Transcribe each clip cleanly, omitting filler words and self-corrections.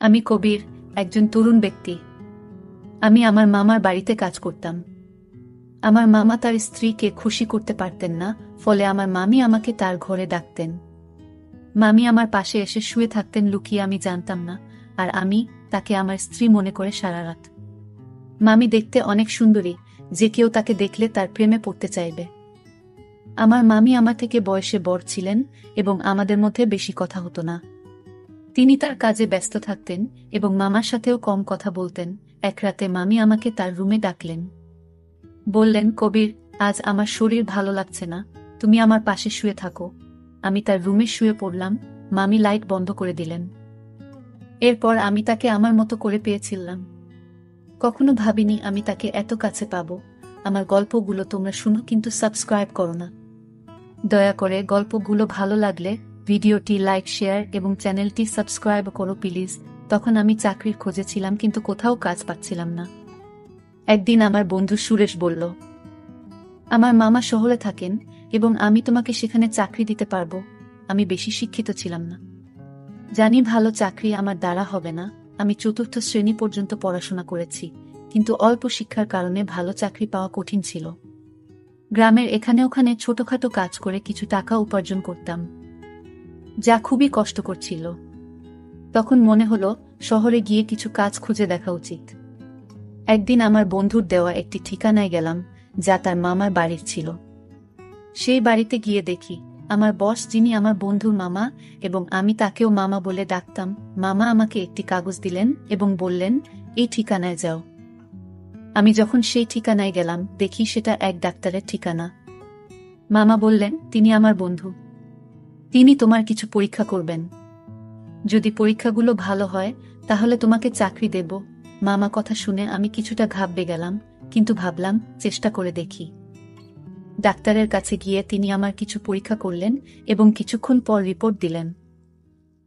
আমি কবির, একজন তরুণ ব্যক্তি। আমি আমার মামার বাড়িতে কাজ করতাম। আমার মামা তার স্ত্রীকে খুশি করতে পারতেন না, ফলে আমার মামি আমাকে তার ঘরে ডাকতেন। মামি আমার পাশে এসে শুয়ে থাকতেন লুকিয়ে, আমি জানতাম না, আর আমি তাকে আমার স্ত্রী মনে করে সারা রাত। মামি দেখতে অনেক সুন্দরী, যে কেউ তাকে দেখলে তার প্রেমে পড়তে চাইবে। আমার মামি আমার থেকে বয়সে বড় ছিলেন এবং আমাদের মধ্যে বেশি কথা হতো না। তিনি তার কাজে ব্যস্ত থাকতেন এবং মামার সাথেও কম কথা বলতেন। এক রাতে মামি আমাকে তার রুমে ডাকলেন। বললেন, কবির, আজ আমার শরীর ভালো লাগছে না, তুমি আমার পাশে শুয়ে থাকো। আমি তার রুমে শুয়ে পড়লাম। মামি লাইট বন্ধ করে দিলেন। এরপর আমি তাকে আমার মতো করে পেয়েছিলাম। কখনো ভাবিনি আমি তাকে এত কাছে পাবো। আমার গল্পগুলো তোমরা শুনো, কিন্তু সাবস্ক্রাইব করো না। দয়া করে গল্পগুলো ভালো লাগলে ভিডিওটি লাইক, শেয়ার এবং চ্যানেলটি সাবস্ক্রাইব করো প্লিজ। তখন আমি চাকরির খোঁজে ছিলাম, কিন্তু কোথাও কাজ পাচ্ছিলাম না। একদিন আমার বন্ধু সুরেশ বলল, আমার মামা শহরে থাকেন এবং আমি তোমাকে সেখানে চাকরি দিতে পারবো। আমি বেশি শিক্ষিত ছিলাম না, জানি ভালো চাকরি আমার দ্বারা হবে না। আমি চতুর্থ শ্রেণী পর্যন্ত পড়াশোনা করেছি, কিন্তু অল্প শিক্ষার কারণে ভালো চাকরি পাওয়া কঠিন ছিল। গ্রামের এখানে ওখানে ছোটখাটো কাজ করে কিছু টাকা উপার্জন করতাম, যা খুবই কষ্টকর ছিল। তখন মনে হলো শহরে গিয়ে কিছু কাজ খুঁজে দেখা উচিত। একদিন আমার বন্ধুর দেওয়া একটি ঠিকানায় গেলাম, যা তার মামার বাড়ির ছিল। সেই বাড়িতে গিয়ে দেখি আমার বস, যিনি আমার বন্ধুর মামা এবং আমি তাকেও মামা বলে ডাকতাম, মামা আমাকে একটি কাগজ দিলেন এবং বললেন, এই ঠিকানায় যাও। আমি যখন সেই ঠিকানায় গেলাম, দেখি সেটা এক ডাক্তারের ঠিকানা। মামা বললেন, তিনি আমার বন্ধু, তিনি তোমার কিছু পরীক্ষা করবেন। যদি পরীক্ষাগুলো ভালো হয় তাহলে তোমাকে চাকরি দেব। মামা কথা শুনে আমি কিছুটা ঘাবড়ে গেলাম, কিন্তু ভাবলাম চেষ্টা করে দেখি। ডাক্তারের কাছে গিয়ে তিনি আমার কিছু পরীক্ষা করলেন এবং কিছুক্ষণ পর রিপোর্ট দিলেন।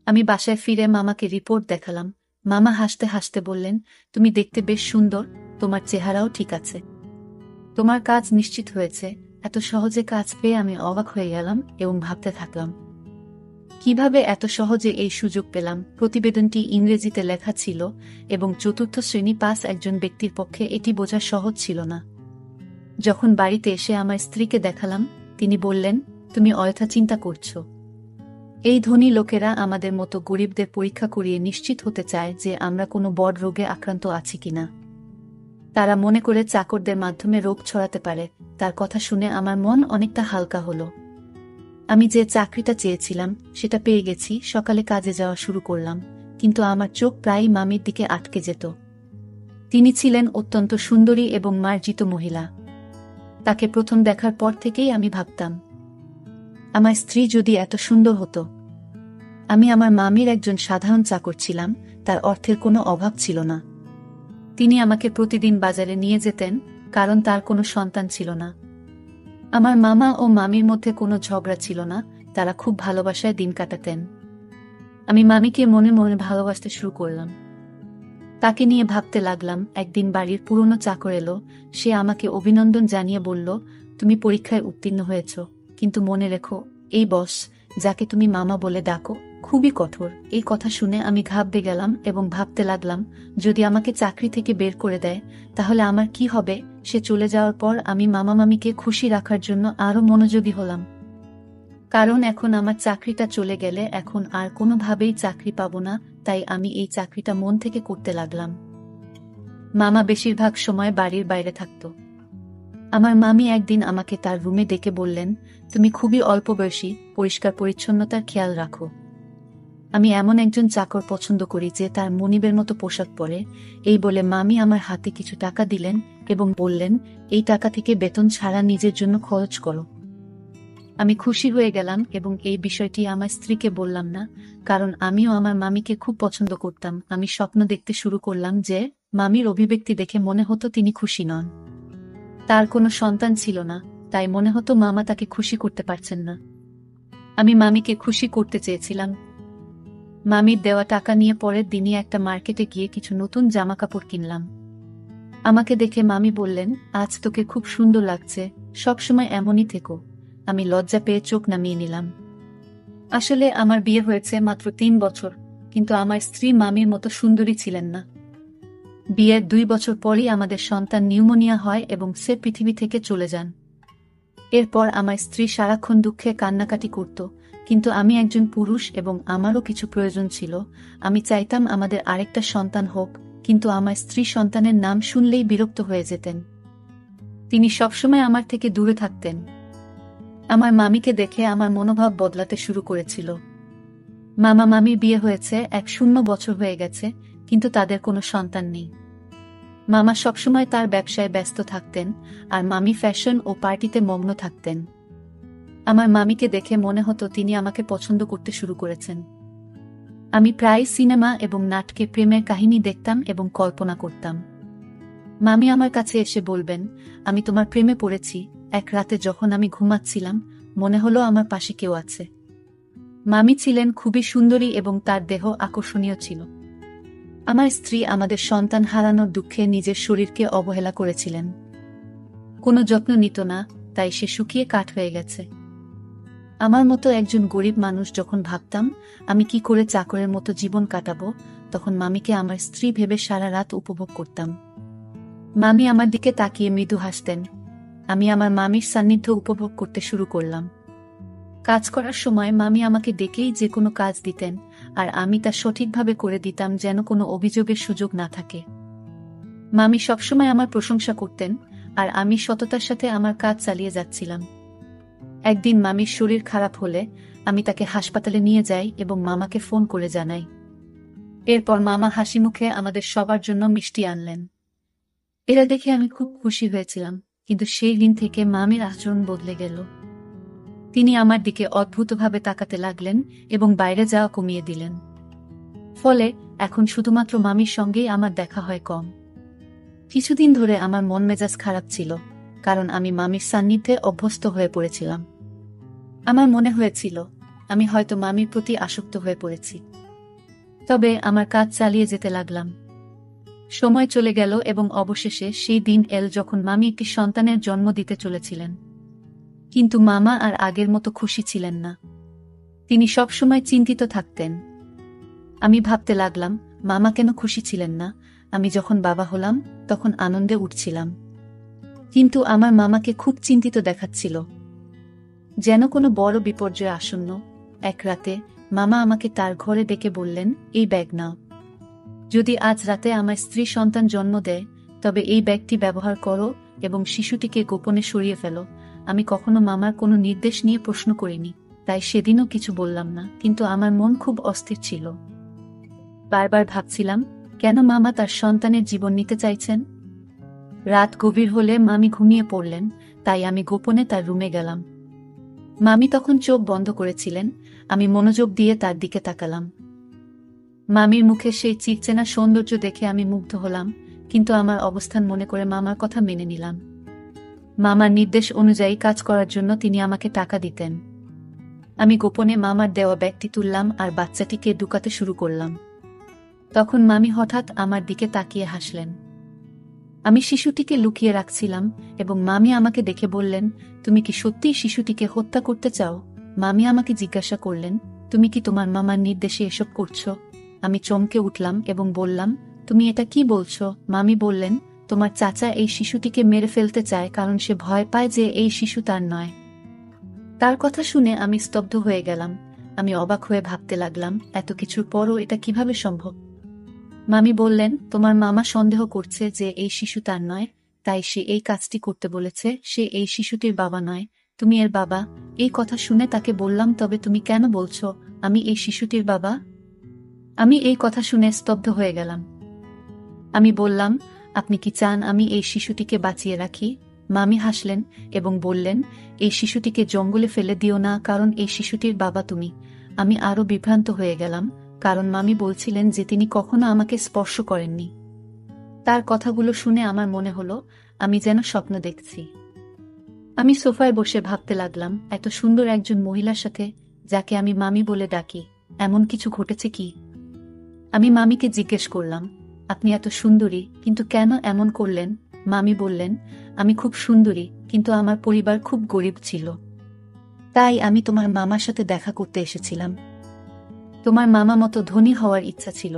আমি বাসায় ফিরে মামাকে রিপোর্ট দেখালাম। মামা হাসতে হাসতে বললেন, তুমি দেখতে বেশ সুন্দর, তোমার চেহারাও ঠিক আছে, তোমার কাজ নিশ্চিত হয়েছে। এত সহজে কাজ পেয়ে আমি অবাক হয়ে গেলাম এবং ভাবতে থাকলাম, কিভাবে এত সহজে এই সুযোগ পেলাম। প্রতিবেদনটি ইংরেজিতে লেখা ছিল এবং চতুর্থ শ্রেণী পাস একজন ব্যক্তির পক্ষে এটি বোঝা সহজ ছিল না। যখন বাড়িতে এসে আমার স্ত্রীকে দেখালাম, তিনি বললেন, তুমি অযথা চিন্তা করছো। এই ধনী লোকেরা আমাদের মতো গরিবদের পরীক্ষা করিয়ে নিশ্চিত হতে চায় যে আমরা কোনো বড় রোগে আক্রান্ত আছি কিনা। তারা মনে করে চাকরদের মাধ্যমে রোগ ছড়াতে পারে। তার কথা শুনে আমার মন অনেকটা হালকা হলো। আমি যে চাকরিটা চেয়েছিলাম সেটা পেয়ে গেছি। সকালে কাজে যাওয়া শুরু করলাম, কিন্তু আমার চোখ প্রায়ই মামির দিকে আটকে যেত। তিনি ছিলেন অত্যন্ত সুন্দরী এবং মার্জিত মহিলা। তাকে প্রথম দেখার পর থেকেই আমি ভাবতাম, আমার স্ত্রী যদি এত সুন্দর হতো। আমি আমার মামির একজন সাধারণ চাকর ছিলাম, তার অর্থের কোনো অভাব ছিল না। তিনি আমাকে প্রতিদিন বাজারে নিয়ে যেতেন, কারণ তার কোনো সন্তান ছিল না। আমার মামা ও মামির মধ্যে কোনো ঝগড়া ছিল না, তারা খুব ভালোবাসায় দিন কাটাতেন। আমি মামিকে মনে মনে ভালোবাসতে শুরু করলাম। তাকে নিয়ে ভাবতে লাগলাম। একদিন বাড়ির পুরনো চাকর এলো। সে আমাকে অভিনন্দন জানিয়ে বলল, তুমি পরীক্ষায় উত্তীর্ণ হয়েছ, কিন্তু মনে রেখো, এই বস, যাকে তুমি মামা বলে ডাকো, খুবই কঠোর। এই কথা শুনে আমি ঘাবড়ে গেলাম এবং ভাবতে লাগলাম, যদি আমাকে চাকরি থেকে বের করে দেয় তাহলে আমার কি হবে। সে চলে যাওয়ার পর আমি মামা মামিকে খুশি রাখার জন্য আরো মনোযোগী হলাম, কারণ এখন আমার চাকরিটা চলে গেলে এখন আর কোনোভাবেই চাকরি পাবো না। তাই আমি এই চাকরিটা মন থেকে করতে লাগলাম। মামা বেশিরভাগ সময় বাড়ির বাইরে থাকত। আমার মামি একদিন আমাকে তার রুমে ডেকে বললেন, তুমি খুবই অল্প বয়সী, পরিষ্কার পরিচ্ছন্নতার খেয়াল রাখো। আমি এমন একজন চাকর পছন্দ করি যে তার মনিবের মতো পোশাক পরে। এই বলে মামি আমার হাতে কিছু টাকা দিলেন এবং বললেন, এই টাকা থেকে বেতন ছাড়া নিজের জন্য খরচ করো। আমি খুশি হয়ে গেলাম এবং এই বিষয়টি আমার স্ত্রীকে বললাম না, কারণ আমিও আমার মামিকে খুব পছন্দ করতাম। আমি স্বপ্ন দেখতে শুরু করলাম যে মামির অভিব্যক্তি দেখে মনে হতো তিনি খুশি নন। তার কোনো সন্তান ছিল না, তাই মনে হতো মামা তাকে খুশি করতে পারছেন না। আমি মামিকে খুশি করতে চেয়েছিলাম। মামির দেওয়া টাকা নিয়ে পরের দিনই একটা মার্কেটে গিয়ে কিছু নতুন জামা কাপড় কিনলাম। আমাকে দেখে মামি বললেন, আজ তোকে খুব সুন্দর লাগছে, সবসময় এমনই থেকো। আমি লজ্জা পেয়ে চোখ নামিয়ে নিলাম। আসলে আমার বিয়ে হয়েছে মাত্র 3 বছর। কিন্তু আমার স্ত্রী মামির মতো সুন্দরী ছিলেন না। বিয়ের 2 বছর পরই আমাদের সন্তান নিউমোনিয়া হয় এবং সে পৃথিবী থেকে চলে যান। এরপর আমার স্ত্রী সারাক্ষণ দুঃখে কান্নাকাটি করত, কিন্তু আমি একজন পুরুষ এবং আমারও কিছু প্রয়োজন ছিল। আমি চাইতাম আমাদের আরেকটা সন্তান হোক, কিন্তু আমার স্ত্রী সন্তানের নাম শুনলেই বিরক্ত হয়ে যেতেন। তিনি সবসময় আমার থেকে দূরে থাকতেন। আমার মামিকে দেখে আমার মনোভাব বদলাতে শুরু করেছিল। মামা মামির বিয়ে হয়েছে 1 বছর হয়ে গেছে, কিন্তু তাদের কোনো সন্তান নেই। মামা সবসময় তার ব্যবসায় ব্যস্ত থাকতেন, আর মামি ফ্যাশন ও পার্টিতে মগ্ন থাকতেন। আমার মামিকে দেখে মনে হতো তিনি আমাকে পছন্দ করতে শুরু করেছেন। আমি প্রায় সিনেমা এবং নাটকে প্রেমের কাহিনী দেখতাম এবং কল্পনা করতাম। মামি আমার কাছে এসে বলবেন, আমি তোমার প্রেমে পড়েছি। এক রাতে যখন আমি ঘুমাচ্ছিলাম, মনে হলো আমার পাশে কেউ আছে। মামি ছিলেন খুবই সুন্দরী এবং তার দেহ আকর্ষণীয় ছিল। আমার স্ত্রী আমাদের সন্তান হারানোর দুঃখে নিজের শরীরকে অবহেলা করেছিলেন। কোনো যত্ন নিত না, তাই সে শুকিয়ে কাঠ হয়ে গেছে। আমার মতো একজন গরিব মানুষ যখন ভাবতাম আমি কি করে চাকরের মতো জীবন কাটাবো, তখন মামিকে আমার স্ত্রী ভেবে সারা রাত উপভোগ করতাম। মামি আমার দিকে তাকিয়ে মৃদু হাসতেন। আমি আমার মামির সান্নিধ্য উপভোগ করতে শুরু করলাম। কাজ করার সময় মামি আমাকে ডেকেই যে কোনো কাজ দিতেন, আর আমি তা সঠিকভাবে করে দিতাম যেন কোনো অভিযোগের সুযোগ না থাকে। মামি সবসময় আমার প্রশংসা করতেন, আর আমি সততার সাথে আমার কাজ চালিয়ে যাচ্ছিলাম। একদিন মামির শরীর খারাপ হলে আমি তাকে হাসপাতালে নিয়ে যাই এবং মামাকে ফোন করে জানাই। এরপর মামা হাসি মুখে আমাদের সবার জন্য মিষ্টি আনলেন। এরা দেখে আমি খুব খুশি হয়েছিলাম, কিন্তু সেই দিন থেকে মামির আচরণ বদলে গেল। তিনি আমার দিকে অদ্ভুতভাবে তাকাতে লাগলেন এবং বাইরে যাওয়া কমিয়ে দিলেন। ফলে এখন শুধুমাত্র মামির সঙ্গেই আমার দেখা হয় কম। কিছুদিন ধরে আমার মন মেজাজ খারাপ ছিল, কারণ আমি মামির সান্নিধ্যে অভ্যস্ত হয়ে পড়েছিলাম। আমার মনে হয়েছিল আমি হয়তো মামির প্রতি আসক্ত হয়ে পড়েছি। তবে আমার কাজ চালিয়ে যেতে লাগলাম। সময় চলে গেল এবং অবশেষে সেই দিন এল যখন মামি একটি সন্তানের জন্ম দিতে চলেছিলেন। কিন্তু মামা আর আগের মতো খুশি ছিলেন না। তিনি সবসময় চিন্তিত থাকতেন। আমি ভাবতে লাগলাম, মামা কেন খুশি ছিলেন না? আমি যখন বাবা হলাম তখন আনন্দে উঠছিলাম, কিন্তু আমার মামাকে খুব চিন্তিত দেখাচ্ছিল, যেন কোনো বড় বিপর্যয় আসন্ন। এক রাতে মামা আমাকে তার ঘরে ডেকে বললেন, এই ব্যাগ নাও। যদি আজ রাতে আমার স্ত্রী সন্তান জন্ম দেয়, তবে এই ব্যাগটি ব্যবহার করো এবং শিশুটিকে গোপনে সরিয়ে ফেলো। আমি কখনো মামার কোনো নির্দেশ নিয়ে প্রশ্ন করিনি, তাই সেদিনও কিছু বললাম না, কিন্তু আমার মন খুব অস্থির ছিল। বারবার ভাবছিলাম, কেন মামা তার সন্তানের জীবন নিতে চাইছেন? রাত গভীর হলে মামি ঘুমিয়ে পড়লেন, তাই আমি গোপনে তার রুমে গেলাম। মামি তখন চোখ বন্ধ করেছিলেন। আমি মনোযোগ দিয়ে তার দিকে তাকালাম। মামির মুখে সেই চিরচেনা সৌন্দর্য দেখে আমি মুগ্ধ হলাম, কিন্তু আমার অবস্থান মনে করে মামার কথা মেনে নিলাম। মামার নির্দেশ অনুযায়ী কাজ করার জন্য তিনি আমাকে টাকা দিতেন। আমি গোপনে মামার দেওয়া ব্যাগটি তুললাম আর বাচ্চাটিকে ঢুকাতে শুরু করলাম। তখন মামি হঠাৎ আমার দিকে তাকিয়ে হাসলেন। আমি শিশুটিকে লুকিয়ে রাখছিলাম এবং মামি আমাকে দেখে বললেন, তুমি কি সত্যিই শিশুটিকে হত্যা করতে চাও? মামি আমাকে জিজ্ঞাসা করলেন, তুমি কি তোমার মামার নির্দেশে এসব করছো? আমি চমকে উঠলাম এবং বললাম, তুমি এটা কি বলছো? মামি বললেন, তোমার চাচা এই শিশুটিকে মেরে ফেলতে চায় কারণ সে ভয় পায় যে এই শিশু তার নয়। তার কথা শুনে আমি স্তব্ধ হয়ে গেলাম। আমি অবাক হয়ে ভাবতে লাগলাম, এত কিছুর পরও এটা কিভাবে সম্ভব? মামি বললেন, তোমার মামা সন্দেহ করছে যে এই শিশু তার নয়, তাই সে এই কাজটি করতে বলেছে। সে এই শিশুটির বাবা নয়, তুমি এর বাবা। এই কথা শুনে তাকে বললাম, তবে তুমি কেন বলছো আমি এই শিশুটির বাবা? আমি এই কথা শুনে স্তব্ধ হয়ে গেলাম। আমি বললাম, আপনি কি চান আমি এই শিশুটিকে বাঁচিয়ে রাখি? মামি হাসলেন এবং বললেন, এই শিশুটিকে জঙ্গলে ফেলে দিও না, কারণ এই শিশুটির বাবা তুমি। আমি আরো বিভ্রান্ত হয়ে গেলাম, কারণ মামি বলছিলেন যে তিনি কখনো আমাকে স্পর্শ করেননি। তার কথাগুলো শুনে আমার মনে হলো আমি যেন স্বপ্ন দেখছি। আমি সোফায় বসে ভাবতে লাগলাম, এত সুন্দর একজন মহিলার সাথে, যাকে আমি মামি বলে ডাকি, এমন কিছু ঘটেছে কি? আমি মামিকে জিজ্ঞেস করলাম, আপনি এত সুন্দরী, কিন্তু কেন এমন করলেন? মামি বললেন, আমি খুব সুন্দরী, কিন্তু আমার পরিবার খুব গরিব ছিল, তাই আমি তোমার মামার সাথে দেখা করতে এসেছিলাম। তোমার মামা মতো ধনী হওয়ার ইচ্ছা ছিল,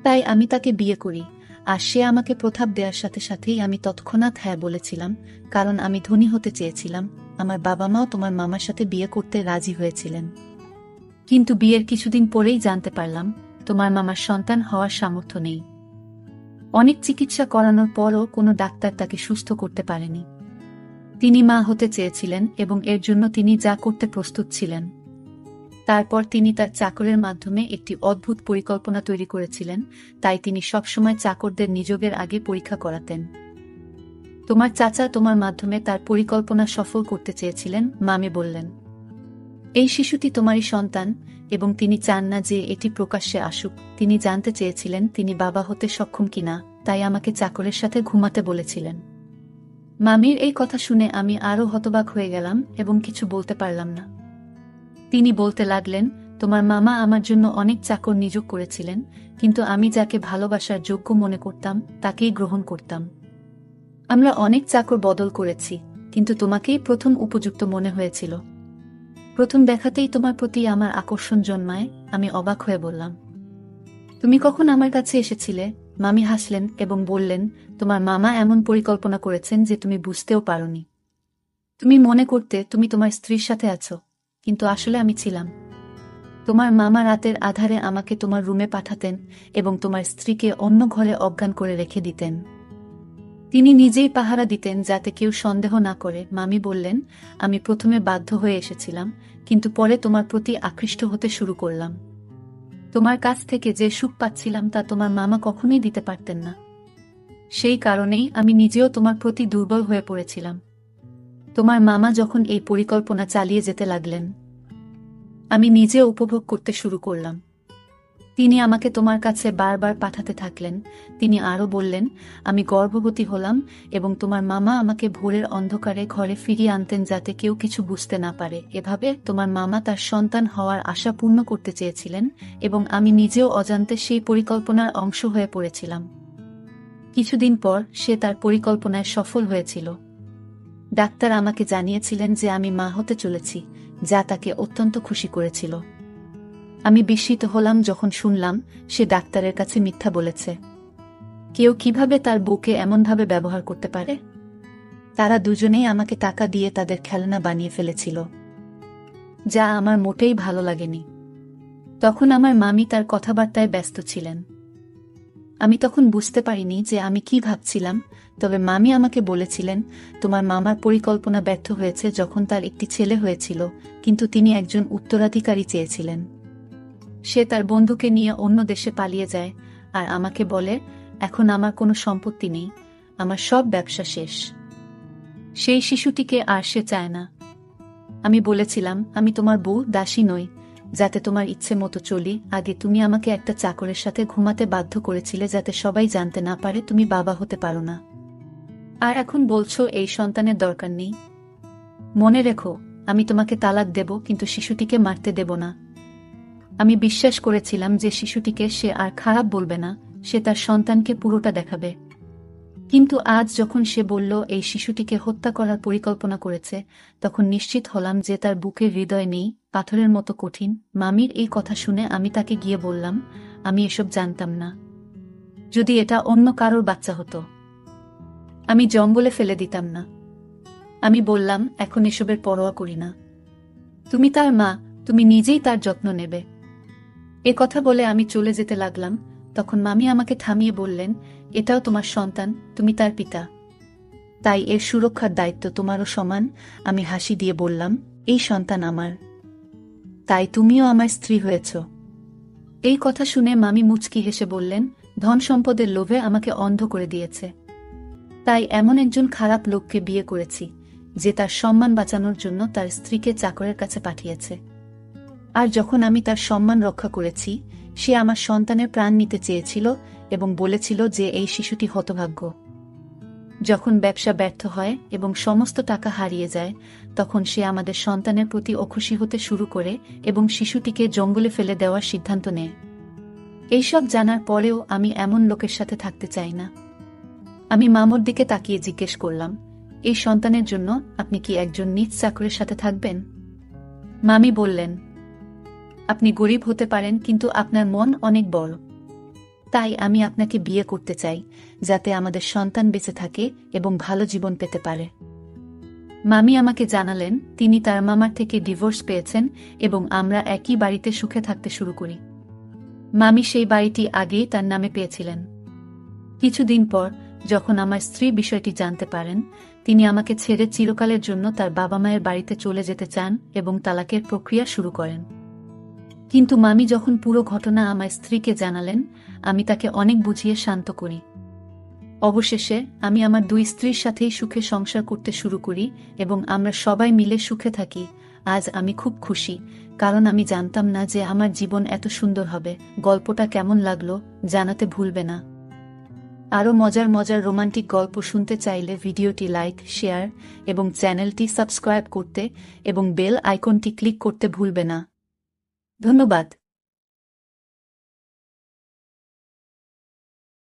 তাই আমি তাকে বিয়ে করি। আর সে আমাকে প্রস্তাব দেওয়ার সাথে সাথেই আমি তৎক্ষণাৎ হ্যাঁ বলেছিলাম, কারণ আমি ধনী হতে চেয়েছিলাম। আমার বাবা মাও তোমার মামার সাথে বিয়ে করতে রাজি হয়েছিলেন। কিন্তু বিয়ের কিছুদিন পরেই জানতে পারলাম তোমার মামার সন্তান হওয়ার সামর্থ্য নেই। অনেক চিকিৎসা করানোর পরও কোনো ডাক্তার তাকে সুস্থ করতে পারেনি। তিনি মা হতে চেয়েছিলেন এবং এর জন্য তিনি যা করতে প্রস্তুত ছিলেন। তারপর তিনি তার চাকরের মাধ্যমে একটি অদ্ভুত পরিকল্পনা তৈরি করেছিলেন, তাই তিনি সবসময় চাকরদের নিযোগের আগে পরীক্ষা করাতেন। তোমার চাচা তোমার মাধ্যমে তার পরিকল্পনা সফল করতে চেয়েছিলেন, মামি বললেন। এই শিশুটি তোমারই সন্তান এবং তিনি চান না যে এটি প্রকাশ্যে আসুক। তিনি জানতে চেয়েছিলেন তিনি বাবা হতে সক্ষম কিনা, তাই আমাকে চাকরের সাথে ঘুমাতে বলেছিলেন। মামির এই কথা শুনে আমি আরও হতবাক হয়ে গেলাম এবং কিছু বলতে পারলাম না। তিনি বলতে লাগলেন, তোমার মামা আমার জন্য অনেক চাকর নিয়োগ করেছিলেন, কিন্তু আমি যাকে ভালোবাসার যোগ্য মনে করতাম তাকেই গ্রহণ করতাম। আমরা অনেক চাকর বদল করেছি, কিন্তু তোমাকেই প্রথম উপযুক্ত মনে হয়েছিল। প্রথম দেখাতেই তোমার প্রতি আমার আকর্ষণ জন্মায়। আমি অবাক হয়ে বললাম, তুমি কখন আমার কাছে এসেছিলে? মামি হাসলেন এবং বললেন, তোমার মামা এমন পরিকল্পনা করেছেন যে তুমি বুঝতেও পারোনি। তুমি মনে করতে তুমি তোমার স্ত্রীর সাথে আছো, কিন্তু আসলে আমি ছিলাম। তোমার মামা রাতের আধারে আমাকে তোমার রুমে পাঠাতেন এবং তোমার স্ত্রীকে অন্য ঘরে অজ্ঞান করে রেখে দিতেন। তিনি নিজেই পাহারা দিতেন যাতে কেউ সন্দেহ না করে। মামি বললেন, আমি প্রথমে বাধ্য হয়ে এসেছিলাম, কিন্তু পরে তোমার প্রতি আকৃষ্ট হতে শুরু করলাম। তোমার কাছ থেকে যে সুখ পাচ্ছিলাম তা তোমার মামা কখনোই দিতে পারতেন না। সেই কারণেই আমি নিজেও তোমার প্রতি দুর্বল হয়ে পড়েছিলাম। তোমার মামা যখন এই পরিকল্পনা চালিয়ে যেতে লাগলেন, আমি নিজেও উপভোগ করতে শুরু করলাম। তিনি আমাকে তোমার কাছে বারবার পাঠাতে থাকলেন। তিনি আরও বললেন, আমি গর্ভবতী হলাম এবং তোমার মামা আমাকে ভোরের অন্ধকারে ঘরে ফিরিয়ে আনতেন যাতে কেউ কিছু বুঝতে না পারে। এভাবে তোমার মামা তার সন্তান হওয়ার আশা পূর্ণ করতে চেয়েছিলেন এবং আমি নিজেও অজান্তে সেই পরিকল্পনার অংশ হয়ে পড়েছিলাম। কিছুদিন পর সে তার পরিকল্পনায় সফল হয়েছিল। ডাক্তার আমাকে জানিয়েছিলেন যে আমি মা হতে চলেছি, যা তাকে অত্যন্ত খুশি করেছিল। আমি বিস্মিত হলাম যখন শুনলাম সে ডাক্তারের কাছে মিথ্যা বলেছে। কেউ কিভাবে তার বউকে এমনভাবে ব্যবহার করতে পারে? তারা দুজনেই আমাকে টাকা দিয়ে তাদের খেলনা বানিয়ে ফেলেছিল, যা আমার মোটেই ভালো লাগেনি। তখন আমার মামি তার কথাবার্তায় ব্যস্ত ছিলেন। আমি তখন বুঝতে পারিনি যে আমি কি ভাবছিলাম, তবে মামি আমাকে বলেছিলেন, তোমার মামার পরিকল্পনা ব্যর্থ হয়েছে যখন তার একটি ছেলে হয়েছিল, কিন্তু তিনি একজন উত্তরাধিকারী চেয়েছিলেন। সে তার বন্ধুকে নিয়ে অন্য দেশে পালিয়ে যায় আর আমাকে বলে, এখন আমার কোনো সম্পত্তি নেই, আমার সব ব্যবসা শেষ। সেই শিশুটিকে আর সে চায় না। আমি বলেছিলাম, আমি তোমার বউ দাসী নই যাতে তোমার ইচ্ছে মতো চলি। আগে তুমি আমাকে একটা চাকরের সাথে ঘুমাতে বাধ্য করেছিলে যাতে সবাই জানতে না পারে তুমি বাবা হতে পারো না, আর এখন বলছো এই সন্তানের দরকার নেই। মনে রেখো, আমি তোমাকে তালাক দেব, কিন্তু শিশুটিকে মারতে দেব না। আমি বিশ্বাস করেছিলাম যে শিশুটিকে সে আর খারাপ বলবে না, সে তার সন্তানকে পুরোটা দেখাবে। কিন্তু আজ যখন সে বলল এই শিশুটিকে হত্যা করার পরিকল্পনা করেছে, তখন নিশ্চিত হলাম যে তার বুকের হৃদয় নেই, পাথরের মতো কঠিন। মামির এই কথা শুনে আমি তাকে গিয়ে বললাম, আমি এসব জানতাম না। যদি এটা অন্য কারোর বাচ্চা হতো, আমি জঙ্গলে ফেলে দিতাম না। আমি বললাম, এখন এসবের পরোয়া করি না। তুমি তার মা, তুমি নিজেই তার যত্ন নেবে। এ কথা বলে আমি চলে যেতে লাগলাম। তখন মামি আমাকে থামিয়ে বললেন, এটাও তোমার সন্তান, তুমি তার পিতা, তাই এর সুরক্ষার দায়িত্ব তোমারও সমান। আমি হাসি দিয়ে বললাম, এই সন্তান আমার, তাই তুমিও আমার স্ত্রী হয়েছ। এই কথা শুনে মামি মুচকি হেসে বললেন, ধন সম্পদের লোভে আমাকে অন্ধ করে দিয়েছে, তাই এমন একজন খারাপ লোককে বিয়ে করেছি যে তার সম্মান বাঁচানোর জন্য তার স্ত্রীকে চাকরের কাছে পাঠিয়েছে। আর যখন আমি তার সম্মান রক্ষা করেছি, সে আমার সন্তানের প্রাণ নিতে চেয়েছিল এবং বলেছিল যে এই শিশুটি হতভাগ্য। যখন ব্যবসা ব্যর্থ হয় এবং সমস্ত টাকা হারিয়ে যায়, তখন সে আমাদের সন্তানের প্রতি অখুশি হতে শুরু করে এবং শিশুটিকে জঙ্গলে ফেলে দেওয়ার সিদ্ধান্ত নেয়। এইসব জানার পরেও আমি এমন লোকের সাথে থাকতে চাই না। আমি মামুর দিকে তাকিয়ে জিজ্ঞেস করলাম, এই সন্তানের জন্য আপনি কি একজন নিজ চাকরের সাথে থাকবেন? মামি বললেন, আপনি গরিব হতে পারেন, কিন্তু আপনার মন অনেক বড়। তাই আমি আপনাকে বিয়ে করতে চাই, যাতে আমাদের সন্তান বেঁচে থাকে এবং ভালো জীবন পেতে পারে। মামি আমাকে জানালেন তিনি তার মামার থেকে ডিভোর্স পেয়েছেন এবং আমরা একই বাড়িতে সুখে থাকতে শুরু করি। মামি সেই বাড়িটি আগেই তার নামে পেয়েছিলেন। কিছুদিন পর যখন আমার স্ত্রী বিষয়টি জানতে পারেন, তিনি আমাকে ছেড়ে চিরকালের জন্য তার বাবা মায়ের বাড়িতে চলে যেতে চান এবং তালাকের প্রক্রিয়া শুরু করেন। কিন্তু মামি যখন পুরো ঘটনা আমার স্ত্রীকে জানালেন, আমি তাকে অনেক বুঝিয়ে শান্ত করি। অবশেষে আমি আমার দুই স্ত্রীর সাথেই সুখে সংসার করতে শুরু করি এবং আমরা সবাই মিলে সুখে থাকি। আজ আমি খুব খুশি, কারণ আমি জানতাম না যে আমার জীবন এত সুন্দর হবে। গল্পটা কেমন লাগলো জানাতে ভুলবে না। আরও মজার মজার রোমান্টিক গল্প শুনতে চাইলে ভিডিওটি লাইক, শেয়ার এবং চ্যানেলটি সাবস্ক্রাইব করতে এবং বেল আইকনটি ক্লিক করতে ভুলবে না। ধন্যবাদ।